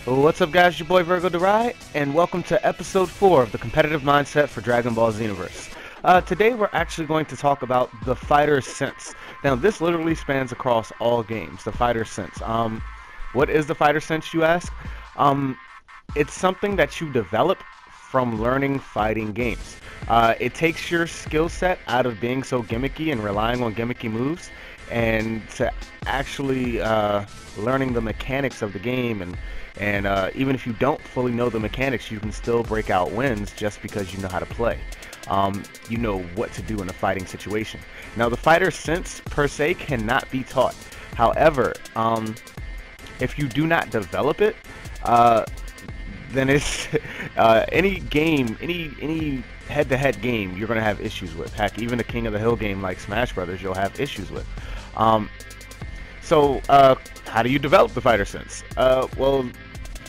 What's up, guys? Your boy Virgo Derai, and welcome to episode 4 of the competitive mindset for Dragonball Xenoverse. Today we're actually going to talk about the fighter sense. Now, this literally spans across all games, the fighter sense. What is the fighter sense, you ask? It's something that you develop from learning fighting games. It takes your skill set out of being so gimmicky and relying on gimmicky moves, and to actually learning the mechanics of the game, and even if you don't fully know the mechanics, you can still break out wins just because you know how to play. You know what to do in a fighting situation. Now, the fighter sense per se cannot be taught. However, if you do not develop it, then it's any game, any head-to-head game, you're going to have issues with. Heck, even the King of the Hill game like Smash Brothers, you'll have issues with. So how do you develop the fighter sense? Well,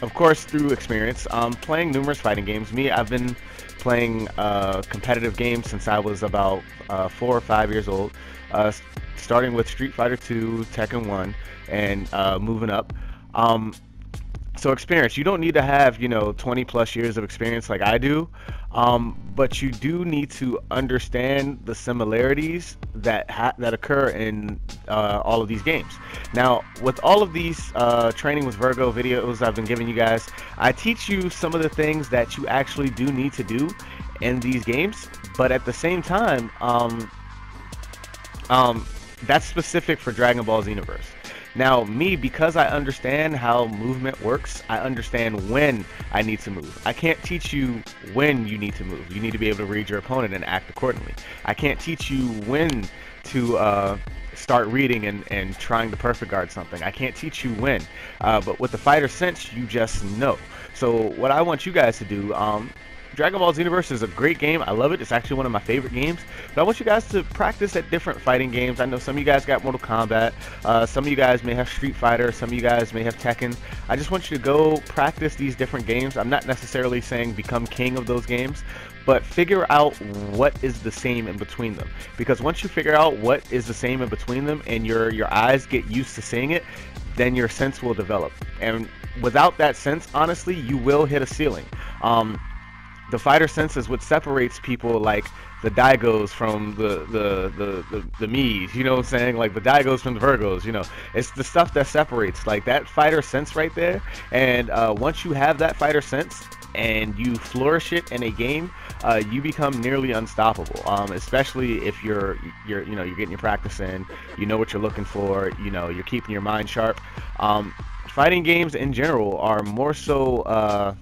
of course, through experience. Playing numerous fighting games. I've been playing competitive games since I was about 4 or 5 years old, starting with Street Fighter 2, Tekken 1, and moving up. So experience, you don't need to have 20 plus years of experience like I do, but you do need to understand the similarities that occur in all of these games. Now, with all of these training with Virgo videos I've been giving you guys, I teach you some of the things that you actually do need to do in these games, but at the same time, that's specific for Dragon Ball Xenoverse. Now, because I understand how movement works, I understand when I need to move. I can't teach you when you need to move. You need to be able to read your opponent and act accordingly. I can't teach you when to start reading and trying to perfect guard something. I can't teach you when. But with the fighter sense, you just know. So what I want you guys to do, Dragon Ball Xenoverse is a great game. I love it. It's actually one of my favorite games. But I want you guys to practice at different fighting games. I know some of you guys got Mortal Kombat. Some of you guys may have Street Fighter. Some of you guys may have Tekken. I just want you to go practice these different games. I'm not necessarily saying become king of those games, but figure out what is the same in between them. Because once you figure out what is the same in between them and your eyes get used to seeing it, then your sense will develop. And without that sense, honestly, you will hit a ceiling. The fighter sense is what separates people like the Daigos from the Me's, you know what I'm saying? Like the Daigos from the Virgos, It's the stuff that separates, like that fighter sense right there. And once you have that fighter sense and you flourish it in a game, you become nearly unstoppable. Especially if you're getting your practice in, you know what you're looking for, you're keeping your mind sharp. Fighting games in general are more so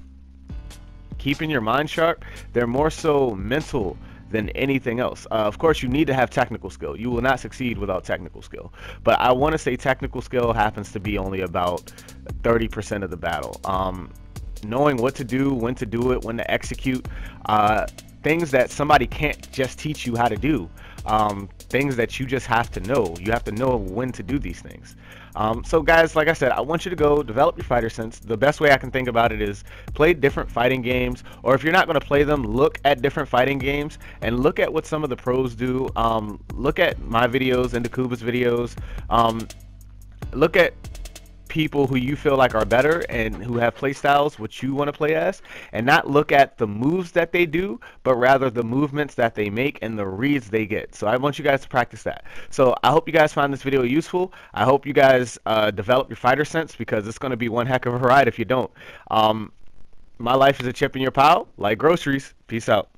keeping your mind sharp. They're more so mental than anything else. Of course, you need to have technical skill. You will not succeed without technical skill. But I want to say technical skill happens to be only about 30% of the battle. Knowing what to do, when to do it, when to execute, things that somebody can't just teach you how to do. Things that you just have to know. You have to know when to do these things. So guys, like I said, I want you to go develop your fighter sense. The best way I can think about it is play different fighting games, or if you're not going to play them, look at different fighting games and look at what some of the pros do. Look at my videos and Kuba's videos. Look at people who you feel like are better and who have play styles which you want to play as, and not look at the moves that they do, but rather the movements that they make and the reads they get. So I want you guys to practice that. So I hope you guys find this video useful. I hope you guys develop your fighter sense, because it's going to be one heck of a ride if you don't. My life is a chip in your pile, like groceries. Peace out.